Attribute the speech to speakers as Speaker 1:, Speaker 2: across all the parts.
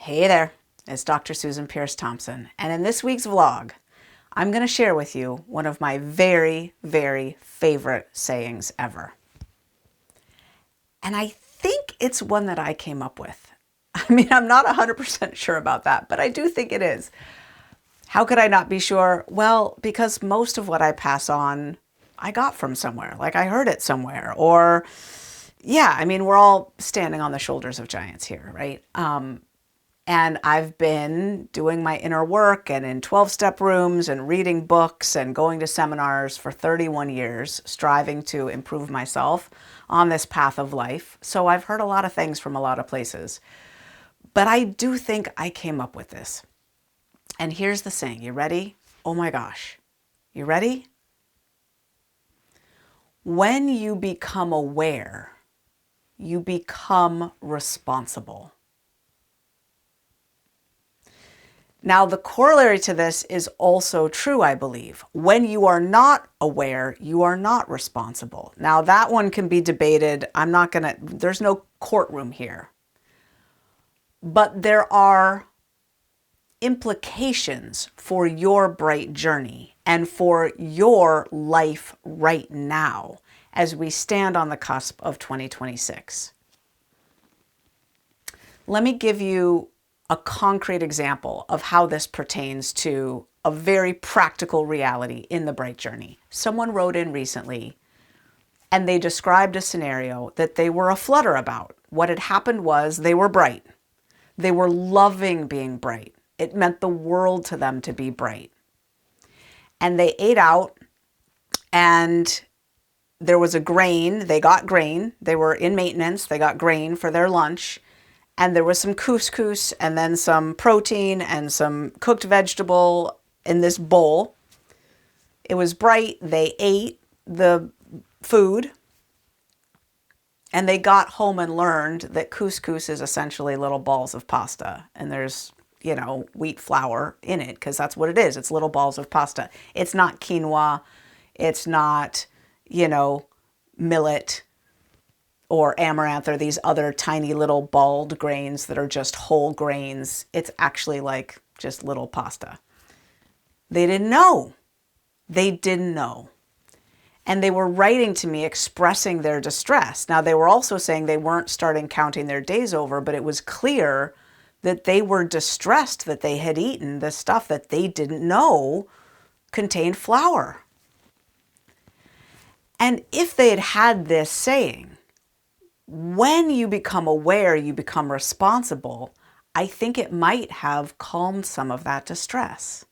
Speaker 1: Hey there, it's Dr. Susan Pierce Thompson, and in this week's vlog, I'm going to share with you one of my very, very favorite sayings ever. And I think it's one that I came up with. I mean, I'm not 100% sure about that, but I do think it is. How could I not be sure? Well, because most of what I pass on, I got from somewhere, like I heard it somewhere, or yeah, I mean, we're all standing on the shoulders of giants here, right? And I've been doing my inner work and in 12-step rooms and reading books and going to seminars for 31 years, striving to improve myself on this path of life. So I've heard a lot of things from a lot of places. But I do think I came up with this. And here's the saying. You ready? Oh my gosh. You ready? When you become aware, you become responsible. Now, the corollary to this is also true, I believe. When you are not aware, you are not responsible. Now, that one can be debated. There's no courtroom here. But there are implications for your bright journey and for your life right now as we stand on the cusp of 2026. Let me give you a concrete example of how this pertains to a very practical reality in the bright journey. Someone wrote in recently and they described a scenario that they were aflutter about. What had happened was they were bright. They were loving being bright. It meant the world to them to be bright. And they ate out and there was a grain. They got grain. They were in maintenance. They got grain for their lunch. And there was some couscous and then some protein and some cooked vegetable in this bowl. It was bright. They ate the food. And they got home and learned that couscous is essentially little balls of pasta. And there's, wheat flour in it because that's what it is. It's little balls of pasta. It's not quinoa. It's not, millet or amaranth or these other tiny little balled grains that are just whole grains. It's actually like just little pasta. They didn't know. They didn't know. And they were writing to me expressing their distress. Now, they were also saying they weren't starting counting their days over, but it was clear that they were distressed that they had eaten the stuff that they didn't know contained flour. And if they had had this saying, when you become aware, you become responsible, I think it might have calmed some of that distress.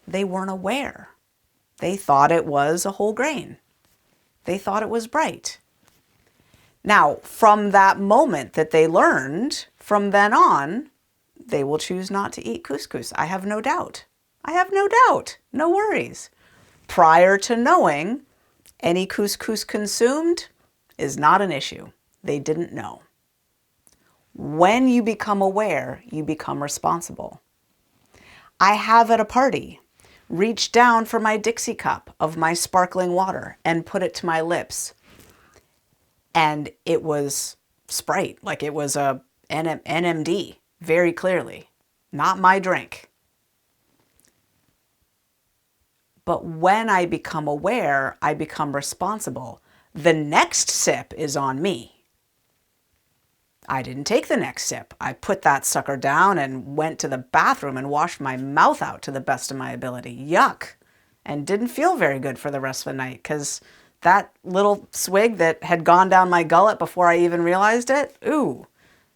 Speaker 1: They weren't aware. They thought it was a whole grain. They thought it was bright. Now, from that moment that they learned, from then on, they will choose not to eat couscous. I have no doubt. I have no doubt. No worries. Prior to knowing, any couscous consumed is not an issue. They didn't know. When you become aware, you become responsible. I have at a party reached down for my Dixie cup of my sparkling water and put it to my lips. And it was Sprite, like it was a NMD, very clearly. Not my drink. But when I become aware, I become responsible. The next sip is on me. I didn't take the next sip. I put that sucker down and went to the bathroom and washed my mouth out to the best of my ability. Yuck. And didn't feel very good for the rest of the night because that little swig that had gone down my gullet before I even realized it, ooh,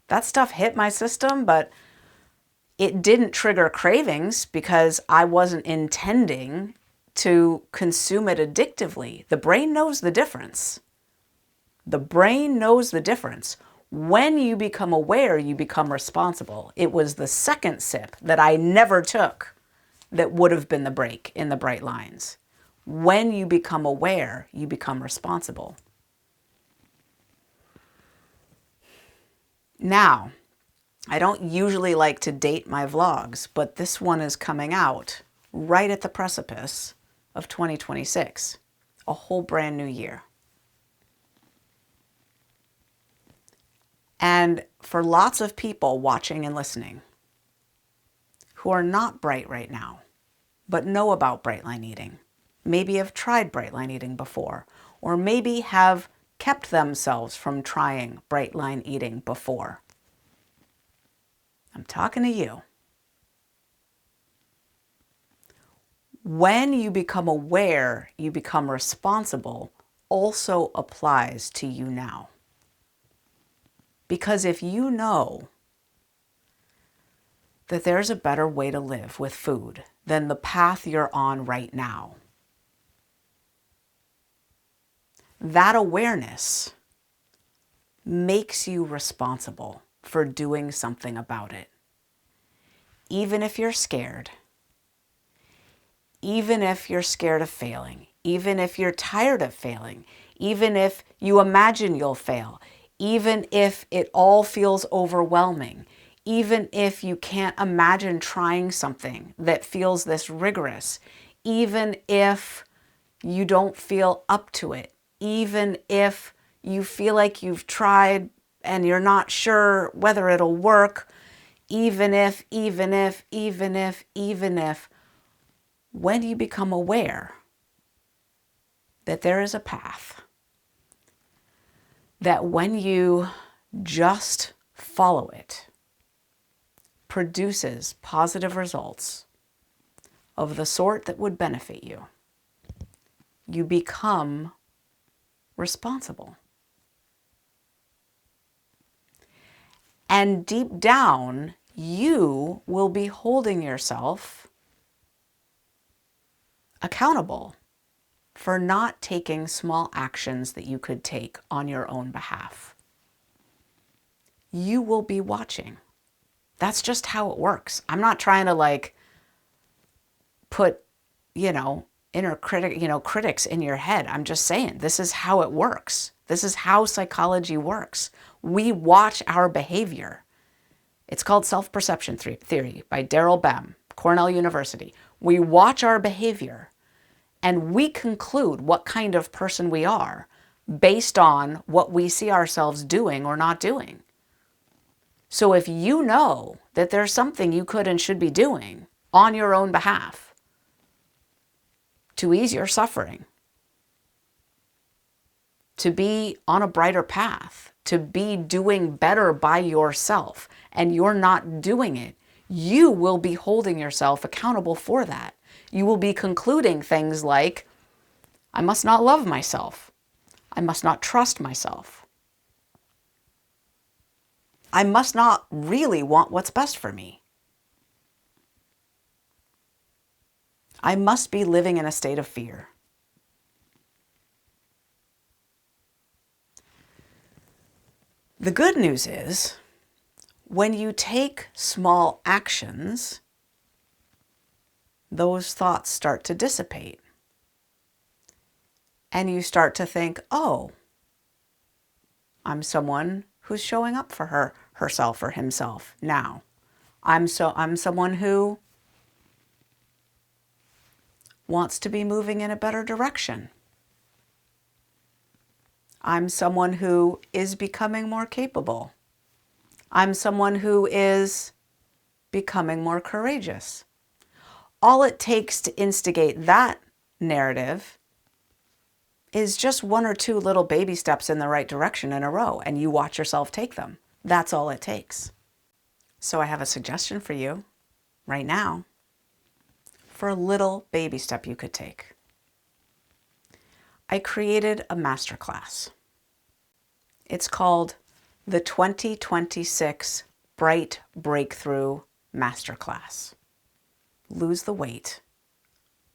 Speaker 1: that stuff hit my system, but it didn't trigger cravings because I wasn't intending to consume it addictively. The brain knows the difference. The brain knows the difference. When you become aware, you become responsible. It was the second sip that I never took that would have been the break in the bright lines. When you become aware, you become responsible. Now, I don't usually like to date my vlogs, but this one is coming out right at the precipice of 2026, a whole brand new year. And for lots of people watching and listening, who are not bright right now, but know about bright line eating. Maybe have tried bright line eating before, or maybe have kept themselves from trying bright line eating before. I'm talking to you. When you become aware, you become responsible, also applies to you now. Because if you know that there's a better way to live with food than the path you're on right now, that awareness makes you responsible for doing something about it. Even if you're scared, even if you're scared of failing, even if you're tired of failing, even if you imagine you'll fail, even if it all feels overwhelming, even if you can't imagine trying something that feels this rigorous, even if you don't feel up to it, even if you feel like you've tried and you're not sure whether it'll work, even if, when you become aware that there is a path, that when you just follow it, produces positive results of the sort that would benefit you, you become responsible. And deep down, you will be holding yourself accountable for not taking small actions that you could take on your own behalf. You will be watching. That's just how it works. I'm not trying to put, critics in your head. I'm just saying, this is how it works. This is how psychology works. We watch our behavior. It's called self-perception theory by Daryl Bem, Cornell University. We watch our behavior and we conclude what kind of person we are based on what we see ourselves doing or not doing. So if you know that there's something you could and should be doing on your own behalf to ease your suffering, to be on a brighter path, to be doing better by yourself, and you're not doing it, you will be holding yourself accountable for that. You will be concluding things like, I must not love myself. I must not trust myself. I must not really want what's best for me. I must be living in a state of fear. The good news is, when you take small actions, those thoughts start to dissipate. And you start to think, oh, I'm someone who's showing up for herself or himself now. I'm someone who wants to be moving in a better direction. I'm someone who is becoming more capable. I'm someone who is becoming more courageous. All it takes to instigate that narrative is just one or two little baby steps in the right direction in a row, and you watch yourself take them. That's all it takes. So I have a suggestion for you right now for a little baby step you could take. I created a masterclass. It's called the 2026 Bright Breakthrough Masterclass. Lose the weight.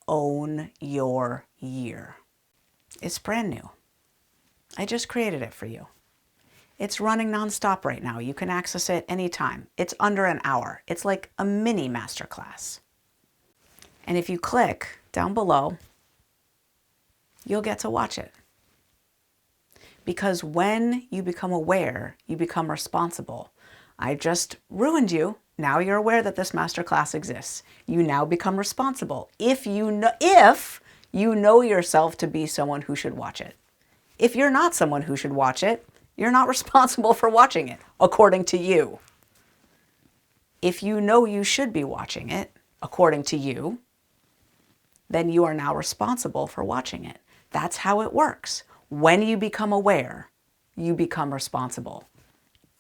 Speaker 1: Own your year. It's brand new. I just created it for you. It's running nonstop right now. You can access it anytime. It's under an hour. It's like a mini masterclass. And if you click down below, you'll get to watch it. Because when you become aware, you become responsible. I just ruined you. Now you're aware that this masterclass exists. You now become responsible. If you know yourself to be someone who should watch it. If you're not someone who should watch it, you're not responsible for watching it, according to you. If you know you should be watching it, according to you, then you are now responsible for watching it. That's how it works. When you become aware, you become responsible.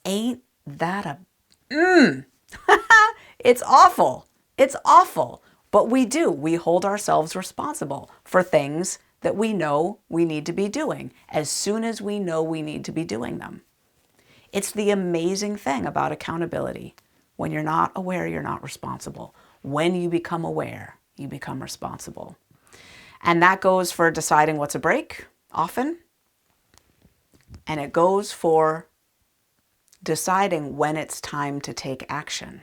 Speaker 1: Ain't that a... It's awful. It's awful. But we do. We hold ourselves responsible for things that we know we need to be doing as soon as we know we need to be doing them. It's the amazing thing about accountability. When you're not aware, you're not responsible. When you become aware, you become responsible. And that goes for deciding what's a break, often. And it goes for deciding when it's time to take action.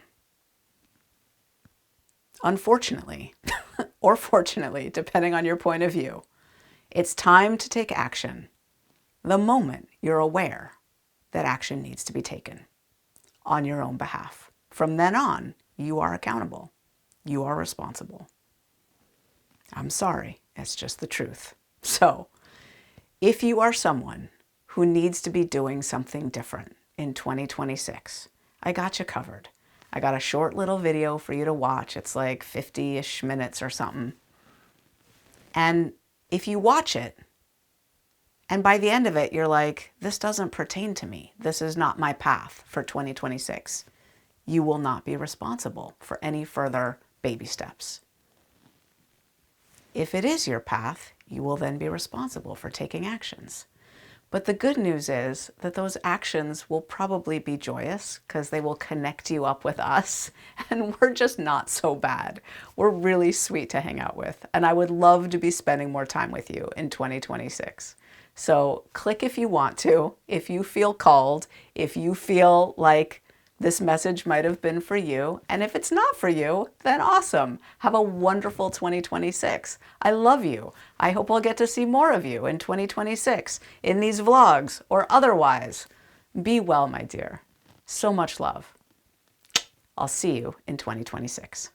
Speaker 1: Unfortunately, or fortunately, depending on your point of view, it's time to take action the moment you're aware that action needs to be taken on your own behalf. From then on, you are accountable. You are responsible. I'm sorry, it's just the truth. So, if you are someone who needs to be doing something different in 2026, I got you covered. I got a short little video for you to watch. It's like 50-ish minutes or something. And if you watch it, and by the end of it, you're like, this doesn't pertain to me. This is not my path for 2026. You will not be responsible for any further baby steps. If it is your path, you will then be responsible for taking actions. But the good news is that those actions will probably be joyous because they will connect you up with us, and we're just not so bad. We're really sweet to hang out with, and I would love to be spending more time with you in 2026. So click if you want to, if you feel called, if you feel like this message might have been for you. And if it's not for you, then awesome. Have a wonderful 2026. I love you. I hope I'll get to see more of you in 2026 in these vlogs or otherwise. Be well, my dear. So much love. I'll see you in 2026.